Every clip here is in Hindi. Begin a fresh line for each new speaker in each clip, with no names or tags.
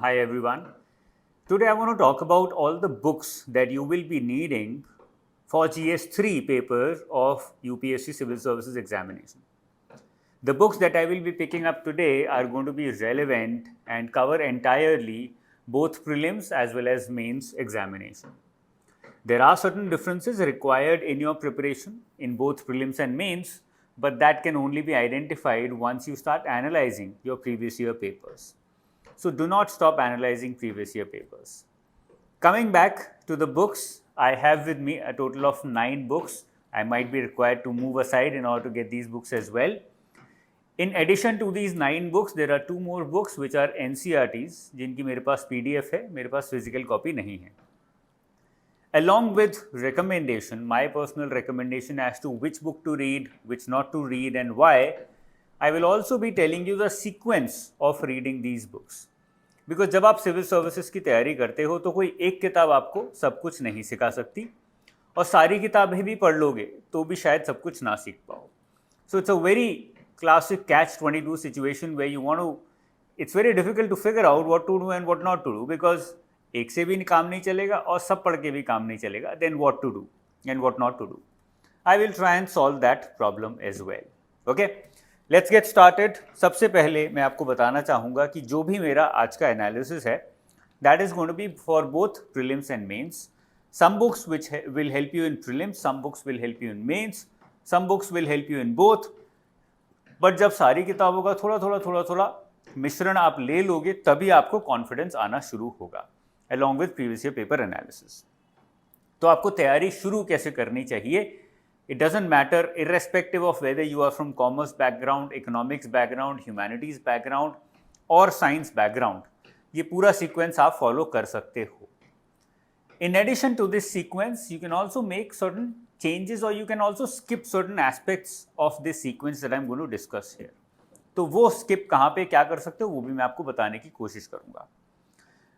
Hi everyone. Today I want to talk about all the books that you will be needing for GS3 paper of UPSC Civil Services examination. The books that I will be picking up today are going to be relevant and cover entirely both prelims as well as mains examination. There are certain differences required in your preparation in both prelims and mains, but that can only be identified once you start analyzing your previous year papers. So do not stop analyzing previous year papers. Coming back to the books, I have with me a total of 9 books. I might be required to move aside in order to get these books as well. In addition to these 9 books, there are 2 more books which are NCERTs, जिनकी मेरे पास PDF है, मेरे पास physical copy नहीं है. Along with recommendation, my personal recommendation as to which book to read, which not to read and why, I will also be telling you the sequence of reading these books. Because जब आप सिविल सर्विसेज की तैयारी करते हो तो कोई एक किताब आपको सब कुछ नहीं सिखा सकती और सारी किताबें भी पढ़ लोगे तो भी शायद सब कुछ ना सीख पाओ. So it's a very classic catch-22 situation where you want to, it's very difficult to figure out what to do and what not to do because एक से भी काम नहीं चलेगा और सब पढ़ के भी काम नहीं चलेगा. Then what to do and what not to do? I will try and solve that problem as well. Okay? Let's get started. सबसे पहले मैं आपको बताना चाहूँगा कि जो भी मेरा आज का एनालिसिस है that is going to be for both prelims and mains. Some books which will help you in prelims, some books will help you in mains, some books will help you in both. But जब सारी किताबों का थोड़ा मिश्रण आप ले लोगे तभी आपको कॉन्फिडेंस आना शुरू होगा along with previous year paper analysis. तो आपको तैयारी शुरू कैसे करनी चाहिए? It doesn't matter irrespective of whether you are from commerce background, economics background, humanities background or science background. ये पूरा sequence आप follow कर सकते हो. In addition to this sequence, you can also make certain changes or you can also skip certain aspects of this sequence that I'm going to discuss here. तो वो skip कहाँ पे क्या कर सकते हो वो भी मैं आपको बताने की कोशिश करूँगा.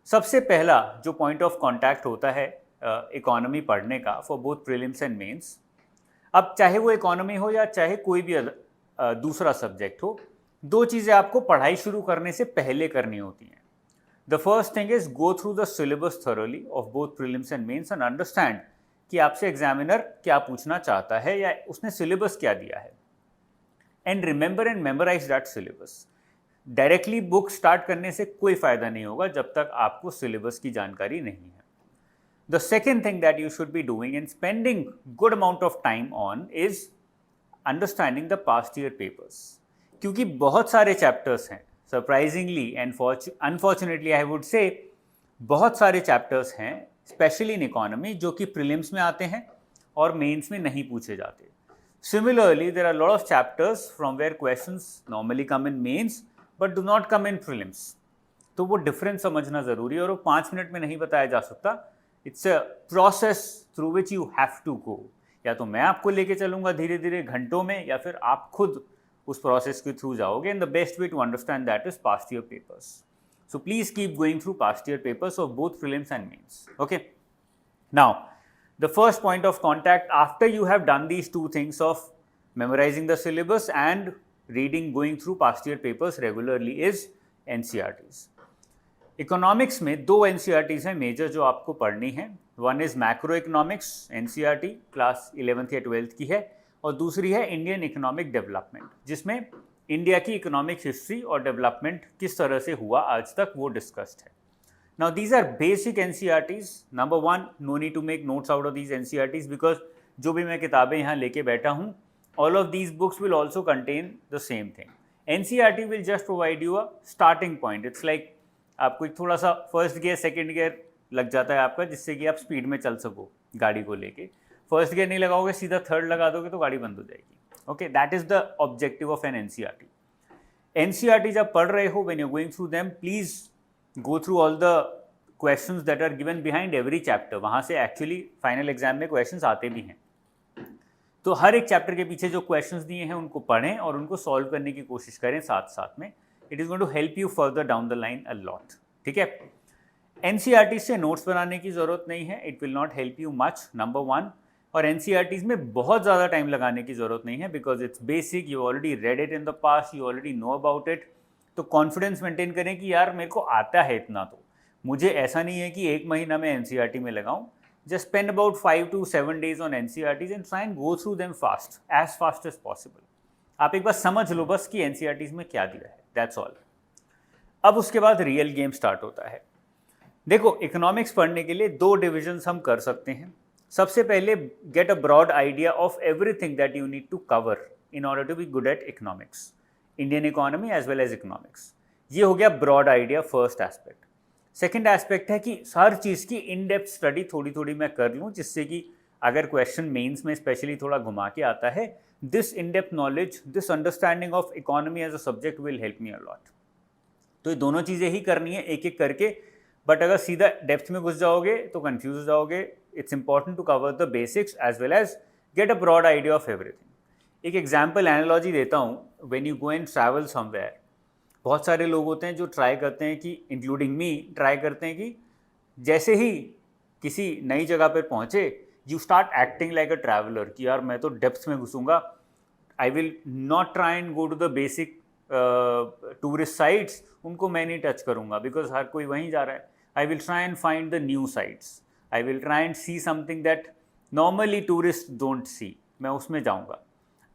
सबसे पहला जो point of contact होता है इकोनॉमी पढ़ने का for both prelims and mains, अब चाहे वो इकोनॉमी हो या चाहे कोई भी दूसरा सब्जेक्ट हो, 2 चीज़ें आपको पढ़ाई शुरू करने से पहले करनी होती हैं. The first thing is go through the syllabus thoroughly of both prelims and mains and understand कि आपसे एग्जामिनर क्या पूछना चाहता है या उसने सिलेबस क्या दिया है. And remember and memorise that syllabus. Directly book start करने से कोई फ़ायदा नहीं होगा जब तक आपको सिलेबस की जानकारी नहीं है. The second thing that you should be doing and spending good amount of time on is understanding the past year papers. क्योंकि बहुत सारे chapters हैं, surprisingly and unfortunately I would say बहुत सारे chapters हैं, especially in economy जो कि prelims में आते हैं और mains में नहीं पूछे जाते. Similarly, there are a lot of chapters from where questions normally come in mains but do not come in prelims. तो वो difference समझना ज़रूरी है और वो 5 मिनट में नहीं बताया जा सकता. It's a process through which you have to go. या तो मैं आपको लेके चलूँगा धीरे धीरे घंटों में या फिर आप खुद उस process के थ्रू जाओगे. And the best way to understand that is past year papers. So please keep going through past year papers of both prelims and mains. Okay. Now, the first point of contact after you have done these 2 things of memorizing the syllabus and reading, going through past year papers regularly is NCERTs. Economics में 2 NCERTs हैं मेजर जो आपको पढ़नी है. One is macro economics NCERT class 11th या 12th की है और दूसरी है इंडियन इकोनॉमिक डेवलपमेंट जिसमें इंडिया की इकोनॉमिक हिस्ट्री और डेवलपमेंट किस तरह से हुआ आज तक वो डिस्कस्ड है. Now these are basic NCERTs. Number 1, no need to make notes out of these NCERTs because जो भी मैं किताबें यहाँ लेके बैठा हूँ all of these books will also contain the same thing. NCERT will just provide you a starting point. It's like आपको एक थोड़ा सा फर्स्ट गियर सेकंड गियर लग जाता है आपका जिससे कि आप स्पीड में चल सको गाड़ी को लेके. फर्स्ट गियर नहीं लगाओगे सीधा थर्ड लगा दोगे तो गाड़ी बंद हो जाएगी. Okay, that is the objective of an NCERT. NCERT जब पढ़ रहे हो when you going through them please go through all the questions that are given behind every chapter. वहाँ से एक्चुअली फाइनल एग्जाम में क्वेश्चंस आते भी हैं. तो हर एक चैप्टर के पीछे जो क्वेश्चंस दिए हैं उनको पढ़ें और उनको सॉल्व करने की कोशिश करें साथ साथ में. It is going to help you further down the line a lot. ठीक है. NCERT से नोट्स बनाने की ज़रूरत नहीं है. It will not help you much, number 1. और NCERTs में बहुत ज़्यादा टाइम लगाने की ज़रूरत नहीं है because it's basic. You already read it in the past, you already know about it. तो कॉन्फिडेंस मेंटेन करें कि यार मेरे को आता है इतना, तो मुझे ऐसा नहीं है कि 1 महीना मैं एनसीईआरटी में लगाऊं. Just spend about 5 to 7 days on NCERTs and try and go through them as fast as possible. आप एक बार समझ लो बस कि NCERTs में क्या दिया है, that's all. अब उसके बाद रियल गेम स्टार्ट होता है. देखो, इकोनॉमिक्स पढ़ने के लिए 2 डिविजन्स हम कर सकते हैं. सबसे पहले get a broad idea of everything that you need to cover in order to be good at economics, Indian economy as well as economics. ये हो गया broad idea, first aspect. Second aspect है कि हर चीज़ की इन डेप्थ स्टडी थोड़ी थोड़ी मैं कर लूँ, जिससे कि अगर क्वेश्चन मेंस में स्पेशली थोड़ा घुमा के आता है, this in depth knowledge, this understanding of economy as a subject will help me a lot. तो ये दोनों चीज़ें ही करनी है एक एक करके. बट अगर सीधा डेप्थ में घुस जाओगे तो कंफ्यूज हो जाओगे. It's important to cover the basics as well as get a broad idea of everything. एक एग्जाम्पल एनालॉजी देता हूँ. When you go and travel somewhere, बहुत सारे लोग होते हैं जो ट्राई करते हैं कि, इंक्लूडिंग मी, ट्राई करते हैं कि जैसे ही किसी नई जगह पर पहुँचे, you start acting like a traveller कि यार मैं तो डेप्थ में घुसूंगा. I will not try and go to the basic tourist sites, उनको मैं नहीं टच करूँगा बिकॉज हर कोई वहीं जा रहा है. I will try and find the new sites. I will try and see something that normally tourist don't see. मैं उसमें जाऊँगा.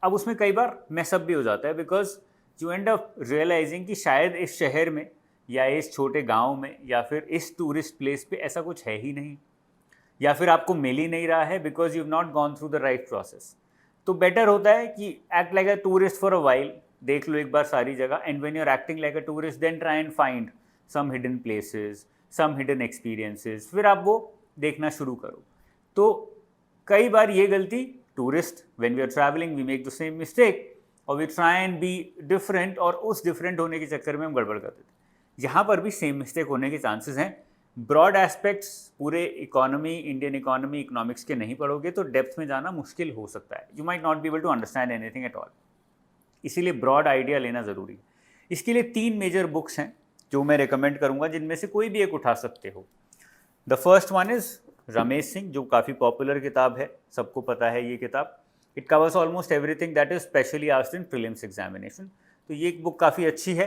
अब उसमें कई बार मैसअप भी हो जाता है because you end up realising कि शायद इस शहर में या इस छोटे गांव में या फिर इस टूरिस्ट प्लेस पे ऐसा कुछ है ही नहीं, या फिर आपको मिल ही नहीं रहा है because you have not gone through the right process. तो बेटर होता है कि act like a tourist for a while, देख लो एक बार सारी जगह, and when you are acting like a tourist then try and find some hidden places, some hidden experiences, फिर आप वो देखना शुरू करो. तो कई बार ये गलती tourist, when we are travelling we make the same mistake, और we try and be different, और उस डिफरेंट होने के चक्कर में हम गड़बड़ कर देते हैं. यहाँ पर भी सेम मिस्टेक होने के चांसेस हैं. ब्रॉड एस्पेक्ट्स पूरे इकोनॉमी, इंडियन इकोनॉमी, इकोनॉमिक्स के नहीं पढ़ोगे तो डेप्थ में जाना मुश्किल हो सकता है. You might not be able to understand anything at all. इसीलिए ब्रॉड आइडिया लेना ज़रूरी है. इसके लिए 3 मेजर बुक्स हैं जो मैं रिकमेंड करूँगा, जिनमें से कोई भी एक उठा सकते हो. The first one is Ramesh Singh, जो काफ़ी पॉपुलर किताब है, सबको पता है ये किताब. It covers almost everything that is specially asked in prelims examination. तो ये एक बुक काफ़ी अच्छी है.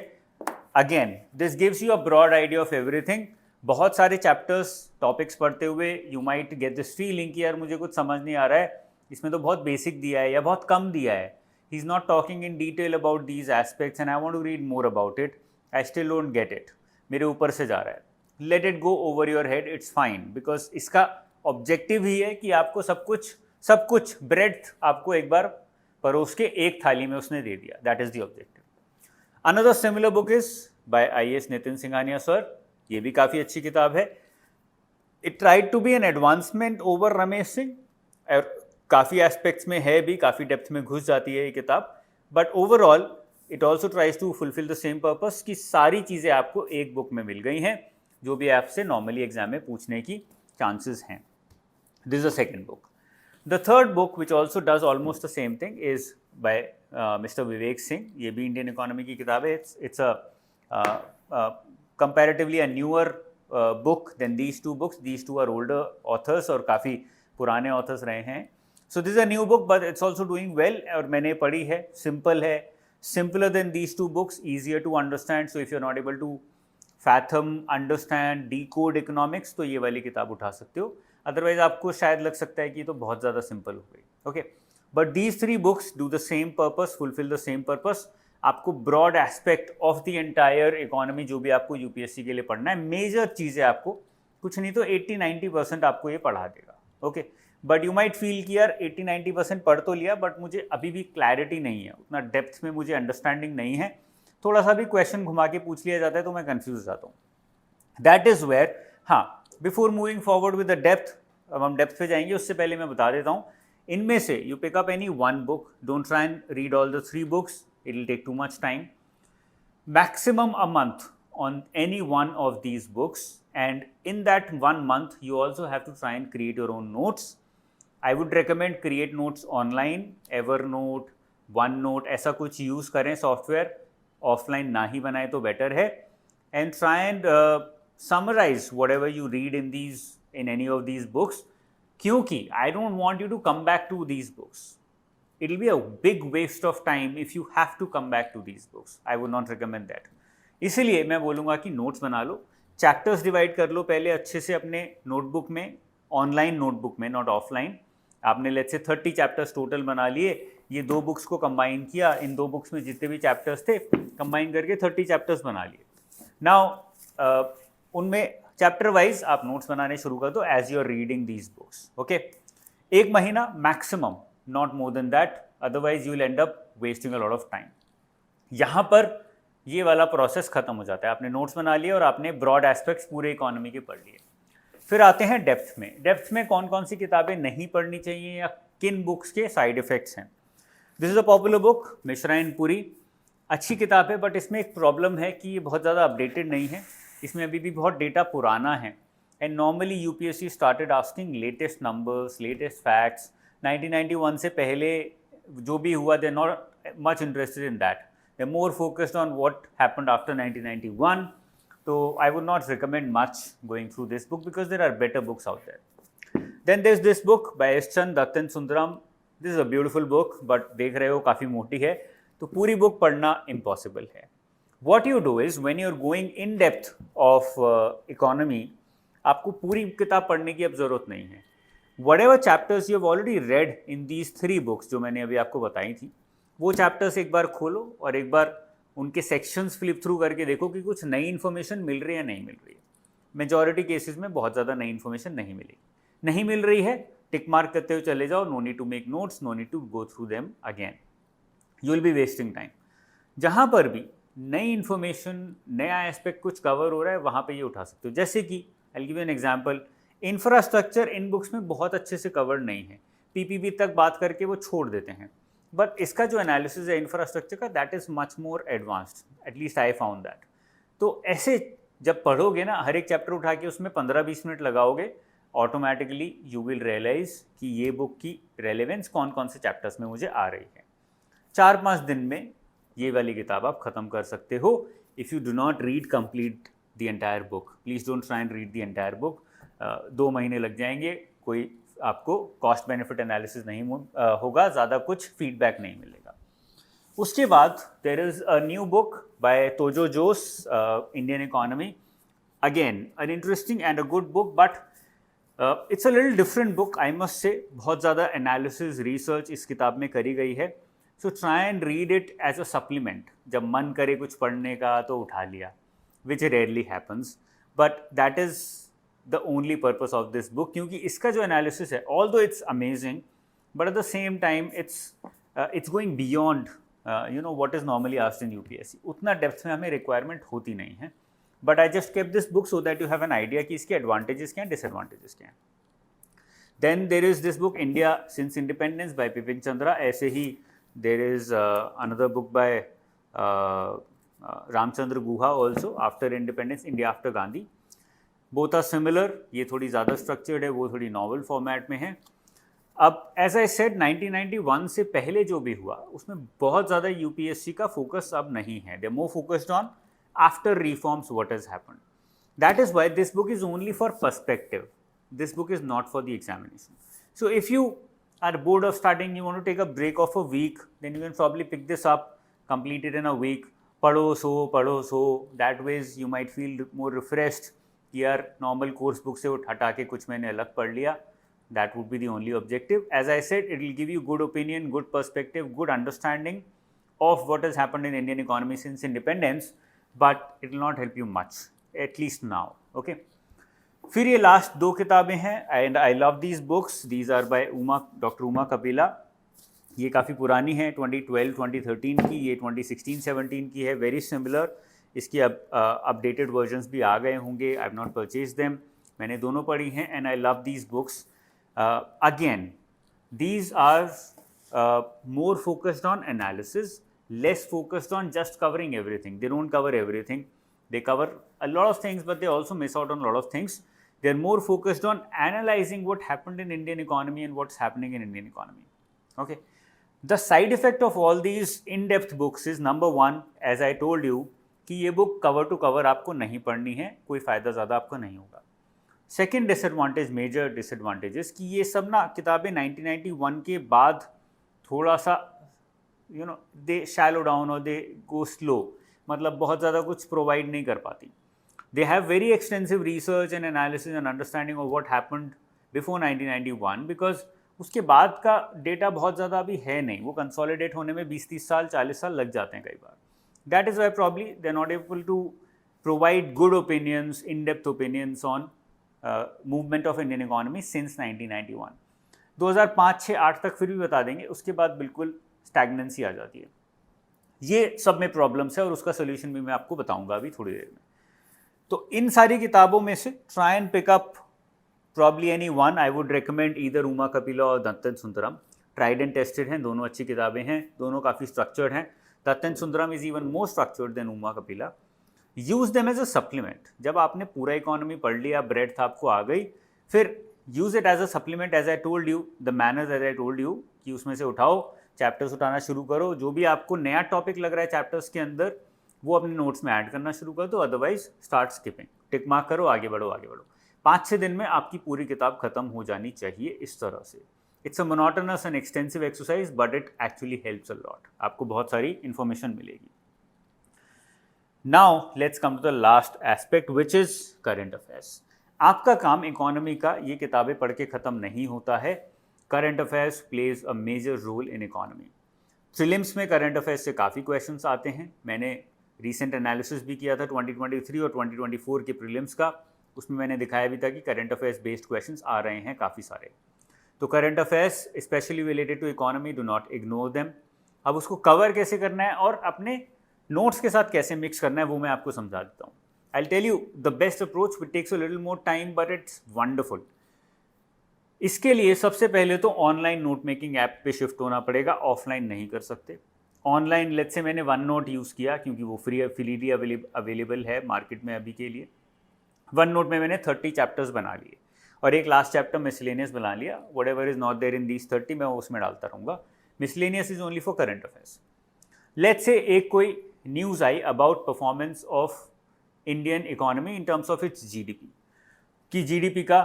Again this gives you a broad idea of everything. बहुत सारे चैप्टर्स, टॉपिक्स पढ़ते हुए you might get this feeling कि यार मुझे कुछ समझ नहीं आ रहा है, इसमें तो बहुत बेसिक दिया है या बहुत कम दिया है. He is not talking in detail about these aspects and I want to read more about it. I still don't get it, मेरे ऊपर से जा रहा है. Let it go over your head, it's fine, because इसका ऑब्जेक्टिव ही है कि आपको सब कुछ ब्रेड्थ आपको एक बार परोस के एक थाली में उसने दे दिया. That is the objective. Another similar book is by IAS Nitin Singhania sir. ये भी काफ़ी अच्छी किताब है. It tried to be an advancement over Ramesh Singh. काफ़ी एस्पेक्ट्स में है भी, काफ़ी डेप्थ में घुस जाती है ये किताब. But overall it also tries to fulfil the same purpose कि सारी चीज़ें आपको एक बुक में मिल गई हैं जो भी आपसे नॉर्मली एग्जाम में पूछने की चांसेस हैं. This is the second book. The third book, which also does almost the same thing, is by Mr. Vivek Singh. ये भी इंडियन इकोनॉमी की किताब है. It's a comparatively a newer book than these 2 books. These 2 are older authors और काफ़ी पुराने authors रहे हैं. So this is a new book, but it's also doing well. और मैंने पढ़ी है, simple है, simpler than these 2 books, easier to understand. So if you're not able to fathom, understand, decode economics, तो ये वाली किताब उठा सकते हो. अदरवाइज आपको शायद लग सकता है कि तो बहुत ज़्यादा सिंपल हो गई. Okay, but these 3 books do the same purpose, fulfil the same purpose. आपको broad aspect of the entire economy जो भी आपको यूपीएससी के लिए पढ़ना है, मेजर चीज़ें आपको कुछ नहीं तो 80-90% आपको ये पढ़ा देगा. Okay, but you might feel कि यार 80-90% पढ़ तो लिया बट मुझे अभी भी क्लैरिटी नहीं है, उतना डेप्थ में मुझे अंडरस्टैंडिंग नहीं है, थोड़ा सा भी क्वेश्चन घुमा के पूछ लिया जाता है तो मैं कन्फ्यूज हो जाता हूँ. दैट इज़ वेयर, हाँ, before moving forward with the depth, अब हम डेप्थ पे जाएंगे, उससे पहले मैं बता देता हूँ, इनमें से you pick up any 1 book, don't try and read all the 3 books, it will take too much time. Maximum a month on any one of these books, and in that 1 month you also have to try and create your own notes. I would recommend create notes online, Evernote, OneNote, ऐसा कुछ यूज़ करें सॉफ्टवेयर, ऑफलाइन ना ही बनाए तो बेटर है. and try and summarize whatever you read in any of these books, क्योंकि I don't want you to come back to these books. It will be a big waste of time if you have to come back to these books. I would not recommend that. इसीलिए मैं बोलूँगा कि नोट्स बना लो, चैप्टर्स डिवाइड कर लो पहले अच्छे से अपने नोटबुक में, ऑनलाइन नोटबुक में, नॉट ऑफलाइन। आपने लेट्स से 30 चैप्टर्स टोटल बना लिए, ये 2 बुक्स को कंबाइन किया, इन 2 बुक्स में जितने भी चैप्टर्स थे कंबाइन करके 30 चैप्टर्स बना लिए। नाउ उनमें चैप्टर वाइज आप नोट्स बनाने शुरू कर दो as you are reading these books, okay. 1 महीना maximum, not more than that, otherwise you will end up wasting a lot of time. यहाँ पर ये वाला प्रोसेस खत्म हो जाता है, आपने नोट्स बना लिए और आपने ब्रॉड एस्पेक्ट्स पूरे इकोनॉमी के पढ़ लिए। फिर आते हैं डेप्थ में। डेप्थ में कौन कौन सी किताबें नहीं पढ़नी चाहिए या किन बुक्स के साइड इफेक्ट्स हैं। This is a popular book, Mishra and Puri. अच्छी किताब है, बट इसमें एक प्रॉब्लम है कि ये बहुत ज़्यादा अपडेटेड नहीं है, इसमें अभी भी बहुत डेटा पुराना है। And normally UPSC started asking latest numbers, latest facts. 1991 से पहले जो भी हुआ, they are not much interested in that, they are more focused on what happened after 1991. So I would not recommend much going through this book because there are better books out there. Then there's this book by S. Chandra Dattan Sundaram. This is a beautiful book, but देख रहे हो काफ़ी मोटी है, तो पूरी बुक पढ़ना impossible है. What you do is when you're going in depth of economy, आपको पूरी किताब पढ़ने की अब ज़रूरत नहीं है. Whatever chapters you have already read in these 3 books जो मैंने अभी आपको बताई थी, वो चैप्टर्स एक बार खोलो और एक बार उनके सेक्शंस फ्लिप थ्रू करके देखो कि कुछ नई इन्फॉर्मेशन मिल रही है या नहीं मिल रही है। मेजॉरिटी केसेस में बहुत ज़्यादा नई इन्फॉर्मेशन नहीं मिलेगी। नहीं मिल रही है, टिक मार्क करते हुए चले जाओ, no need to make notes, no need to go through them again, you will be wasting time. जहाँ पर भी नई इन्फॉर्मेशन, नया एस्पेक्ट कुछ कवर हो रहा है, वहाँ पर ये उठा सकते हो। जैसे कि I will give you an example, infrastructure in books में बहुत अच्छे से कवर नहीं है, पीपीपी तक बात करके वो छोड़ देते हैं, बट इसका जो एनालिसिस है इंफ्रास्ट्रक्चर का, that is much more advanced, at least I found that. तो ऐसे जब पढ़ोगे ना, हर एक चैप्टर उठा के उसमें 15-20 मिनट लगाओगे, ऑटोमेटिकली यू विल रियलाइज कि ये बुक की रेलेवेंस कौन कौन से चैप्टर्स में मुझे आ रही है। 4-5 दिन में ये वाली किताब आप ख़त्म कर सकते हो। If you do not read complete the entire book, please don't try and read the entire book. 2 महीने लग जाएंगे, कोई आपको कॉस्ट बेनिफिट एनालिसिस नहीं होगा, ज़्यादा कुछ फीडबैक नहीं मिलेगा। उसके बाद there is a new book by Tojo Jose, Indian economy. Again an interesting and a good book, but it's a little different book, I must say. बहुत ज़्यादा एनालिसिस, रिसर्च इस किताब में करी गई है। So try and read it as a supplement. जब मन करे कुछ पढ़ने का तो उठा लिया, which rarely happens, but that is the only purpose of this book, क्योंकि इसका जो एनालिसिस है, although it's amazing, but at the same time it's going beyond what is normally asked in UPSC. उतना डेप्थ में हमें रिक्वायरमेंट होती नहीं है, but I just kept this book so that you have an idea कि इसके एडवांटेजेस क्या हैं, डिसएडवांटेजेस क्या हैं. Then there is this book India Since Independence by Bipin Chandra. ऐसे ही there is another book by Ramchandra Guha also, After Independence, India After Gandhi. Both are similar, ये थोड़ी ज़्यादा स्ट्रक्चर्ड है, वो थोड़ी नॉवल फॉर्मेट में है। अब एज आई सेड, 1991 से पहले जो भी हुआ उसमें बहुत ज़्यादा यूपीएससी का फोकस अब नहीं है, they more focused on after reforms what has happened. That is why this book is only for perspective, this book is not for the examination. So if you are bored of starting, you want to take a break of a week, then you can probably pick this up, complete it in a week. पढ़ो so that ways you might feel more refreshed. यार नॉर्मल कोर्स बुक से हटा के कुछ मैंने अलग पढ़ लिया, that would be the only objective. As I said, it will give you good opinion, good perspective, good understanding of what has happened in Indian economy since independence, but it will not help you much, at least now, okay. फिर ये लास्ट 2 किताबें हैं, and I love these books. These are by doctor Uma Kapila. ये काफ़ी पुरानी है, 2012-2013 की, ये 2016-17 की है, वेरी सिमिलर। इसकी अपडेटेड वर्जन्स भी आ गए होंगे, I have not purchase them, मैंने दोनों पढ़ी हैं, and I love these books. Again these are more focused on analysis, less focused on just covering everything. They don't cover everything, they cover a lot of things, but they also miss out on a lot of things. They're more focused on analyzing what happened in Indian economy and what's happening in Indian economy. Okay, the side effect of all these in-depth books is, number one, as I told you, कि ये बुक कवर टू कवर आपको नहीं पढ़नी है, कोई फ़ायदा ज़्यादा आपको नहीं होगा. सेकेंड डिसएडवांटेज, मेजर डिसएडवांटेजेस, कि ये सब ना किताबें 1991 के बाद थोड़ा सा दे शैलो डाउन और दे गो स्लो. मतलब बहुत ज़्यादा कुछ प्रोवाइड नहीं कर पाती. They have very extensive research and analysis and understanding of what happened before 1991 because उसके बाद का डेटा बहुत ज़्यादा अभी है नहीं, वो कंसोलिडेट होने में 20-30 साल 40 साल लग जाते हैं कई बार. That is why probably they are not able to provide good opinions, in depth opinions on movement of Indian economy since 1991. 2005, 6, 8 तक फिर भी बता देंगे, उसके बाद बिल्कुल स्टैग्नेंसी आ जाती है. ये सब में प्रॉब्लम्स है और उसका सोल्यूशन भी मैं आपको बताऊंगा अभी थोड़ी देर में. तो इन सारी किताबों में से try and pick up probably any one. I would recommend either Uma Kapila और Dattan Sundaram. Tried and tested हैं, दोनों अच्छी किताबें हैं, दोनों काफ़ी स्ट्रक्चर्ड हैं. Dattan Sundaram is even more structured than Uma Kapila. Use them as a supplement. जब आपने पूरा इकोनॉमी पढ़ लिया, ब्रेड्थ आपको आ गई, फिर use it as a supplement as I told you, the manners as I told you, कि उसमें से उठाओ, चैप्टर्स उठाना शुरू करो. जो भी आपको नया टॉपिक लग रहा है चैप्टर्स के अंदर, वो अपने नोट्स में ऐड करना शुरू कर दो. Otherwise start skipping, tick mark करो, आगे बढ़ो आगे बढ़ो. 5-6 दिन में आपकी पूरी किताब खत्म हो जानी चाहिए इस तरह से. It's a monotonous and extensive exercise but it actually helps a lot. आपको बहुत सारी इंफॉर्मेशन मिलेगी. Now let's come to the last aspect which is current affairs. आपका काम इकोनॉमी का ये किताबें पढ़ के ख़त्म नहीं होता है. Current affairs plays a major role in economy. Prelims में करंट अफेयर्स से काफ़ी क्वेश्चंस आते हैं. मैंने रीसेंट एनालिसिस भी किया था 2023 और 2024 के प्रीलिम्स का. उसमें मैंने दिखाया भी था कि करंट अफेयर्स बेस्ड क्वेश्चंस आ रहे हैं काफ़ी सारे. तो current affairs specially related to economy, do not ignore them. अब उसको कवर कैसे करना है और अपने नोट्स के साथ कैसे मिक्स करना है वो मैं आपको समझा देता हूँ. I'll tell you the best approach, which takes a little more time but it's wonderful. इसके लिए सबसे पहले तो ऑनलाइन नोट मेकिंग ऐप पे शिफ्ट होना पड़ेगा. ऑफलाइन नहीं कर सकते. ऑनलाइन लेट्स से मैंने वन नोट यूज़ किया क्योंकि वो फ्रीली अवेलेबल है मार्केट में अभी के लिए. वन नोट में मैंने 30 चैप्टर्स बना लिए और एक लास्ट चैप्टर मिसलेनियस बना लिया. Whatever is not there in these 30 मैं उसमें डालता रहूँगा. Miscellaneous is only for current affairs. Let's say एक कोई न्यूज़ आई about performance of Indian economy in terms of its GDP, कि जीडीपी का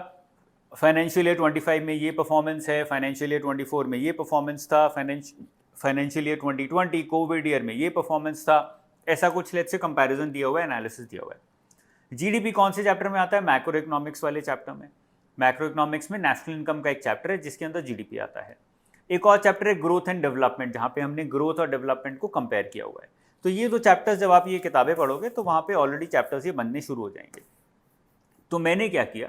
फाइनेंशियल ईयर 25 में ये परफॉर्मेंस है, फाइनेंशियल ईयर 24 में ये परफॉर्मेंस था, फाइनेंशियल ईयर 2020 कोविड ईयर में ये परफॉर्मेंस था. ऐसा कुछ लेट्स से कंपैरिजन दिया हुआ है, एनालिसिस दिया हुआ है. जीडीपी कौन से चैप्टर में आता है? मैक्रो इकोनॉमिक्स वाले चैप्टर में. मैक्रो इकोनॉमिक्स में नेशनल इनकम का एक चैप्टर है जिसके अंदर जीडीपी आता है. एक और चैप्टर है ग्रोथ एंड डेवलपमेंट, जहाँ पे हमने ग्रोथ और डेवलपमेंट को कंपेयर किया हुआ है. तो ये दो चैप्टर्स जब आप ये किताबें पढ़ोगे तो वहाँ पे ऑलरेडी चैप्टर्स ये बनने शुरू हो जाएंगे. तो मैंने क्या किया,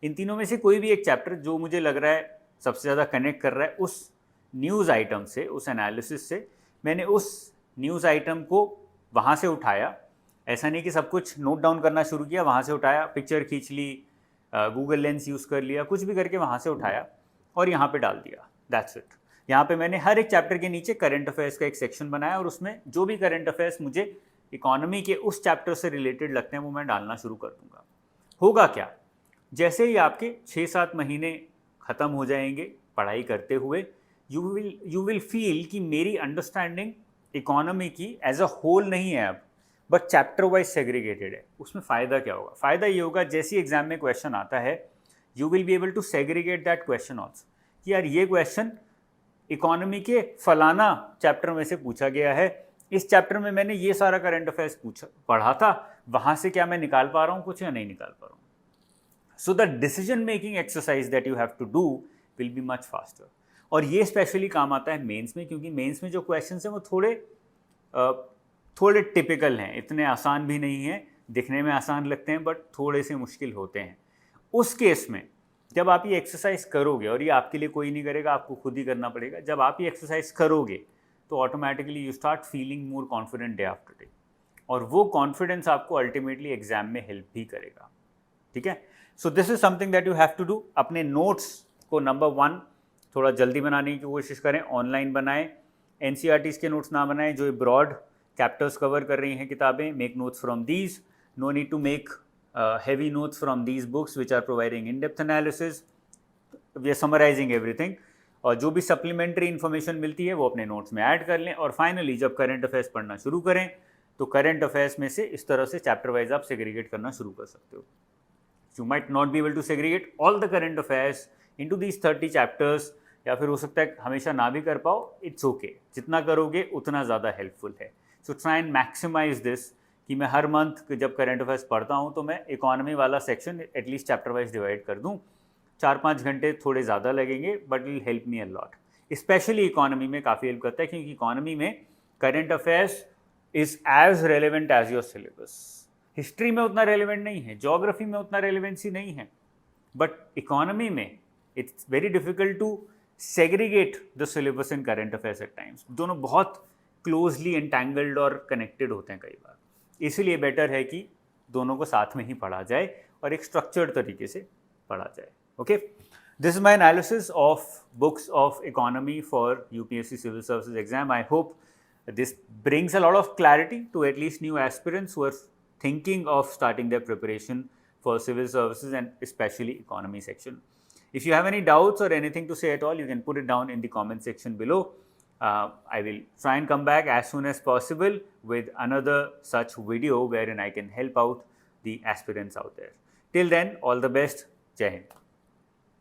इन तीनों में से कोई भी एक चैप्टर जो मुझे लग रहा है सबसे ज़्यादा कनेक्ट कर रहा है उस न्यूज़ आइटम से, उस एनालिसिस से, मैंने उस न्यूज़ आइटम को वहाँ से उठाया. ऐसा नहीं कि सब कुछ नोट डाउन करना शुरू किया, वहाँ से उठाया, पिक्चर खींच ली, गूगल लेंस यूज़ कर लिया, कुछ भी करके वहाँ से उठाया और यहाँ पे डाल दिया. That's it. यहाँ पे मैंने हर एक चैप्टर के नीचे करंट अफेयर्स का एक सेक्शन बनाया और उसमें जो भी करंट अफेयर्स मुझे इकोनॉमी के उस चैप्टर से रिलेटेड लगते हैं वो मैं डालना शुरू कर दूंगा. होगा क्या, जैसे ही आपके 6-7 महीने ख़त्म हो जाएंगे पढ़ाई करते हुए, यू विल फील कि मेरी अंडरस्टैंडिंग इकोनॉमी की एज अ होल नहीं है अब, बट चैप्टर वाइज सेग्रीगेटेड है. उसमें फ़ायदा क्या होगा? फ़ायदा ये होगा जैसे एग्जाम में क्वेश्चन आता है you will be able to segregate that question also, कि यार ये क्वेश्चन इकोनॉमी के फलाना चैप्टर में से पूछा गया है, इस चैप्टर में मैंने ये सारा करंट अफेयर्स पढ़ा था, वहाँ से क्या मैं निकाल पा रहा हूँ कुछ या नहीं निकाल पा रहा हूँ. So the decision making exercise that you have to do will be much faster. और ये स्पेशली काम आता है मेंस में, क्योंकि मेंस में जो क्वेश्चन हैं वो थोड़े टिपिकल हैं, इतने आसान भी नहीं हैं, दिखने में आसान लगते हैं बट थोड़े से मुश्किल होते हैं. उस केस में जब आप ये एक्सरसाइज करोगे, और ये आपके लिए कोई नहीं करेगा, आपको खुद ही करना पड़ेगा, जब आप ये एक्सरसाइज करोगे तो automatically you start feeling more confident day after day, और वो कॉन्फिडेंस आपको अल्टीमेटली एग्जाम में हेल्प भी करेगा. ठीक है. So this is something that you have to do. अपने नोट्स को नंबर 1 थोड़ा जल्दी बनाने की कोशिश करें, ऑनलाइन बनाएं. एनसीईआरटीज़ के नोट्स ना बनाएं जो ब्रॉड चैप्टर्स कवर कर रही हैं किताबें. Make notes from these. No need to make heavy notes from these books which are providing in-depth analysis. We are summarizing everything. और जो भी सप्लीमेंट्री इन्फॉर्मेशन मिलती है वो अपने नोट्स में ऐड कर लें. और फाइनली जब करंट अफेयर्स पढ़ना शुरू करें तो करंट अफेयर्स में से इस तरह से चैप्टर वाइज आप सेग्रीगेट करना शुरू कर सकते हो. You might not be able to segregate all the current affairs into these 30 chapters, या फिर हो सकता है हमेशा ना भी कर पाओ. It's okay. जितना करोगे उतना ज़्यादा हेल्पफुल है. So try and maximise this कि मैं हर मंथ जब करंट अफेयर्स पढ़ता हूँ तो मैं इकोनॉमी वाला section at least chapter wise divide कर दूँ. 4-5 घंटे थोड़े ज़्यादा लगेंगे but will help me a lot. Specially economy में काफ़ी हेल्प करता है क्योंकि इकोनॉमी में current affairs is as relevant as your syllabus. History में उतना रेलिवेंट नहीं है, जोग्राफी में उतना रेलिवेंसी नहीं है, बट इकोनॉमी में it's very difficult to segregate the syllabus in current affairs at times. दोनों बहुत क्लोजली एंटैंगल्ड और कनेक्टेड होते हैं कई बार. इसलिए बेटर है कि दोनों को साथ में ही पढ़ा जाए और एक स्ट्रक्चर्ड तरीके से पढ़ा जाए. Okay, this is my analysis of books of economy for UPSC civil services exam. I hope this brings a lot of clarity to at least new aspirants who are thinking of starting their preparation for civil services and especially economy section. If you have any doubts or anything to say at all, you can put it down in the comment section below. I will try and come back as soon as possible with another such video wherein I can help out the aspirants out there. Till then, all the best. Jai Hind.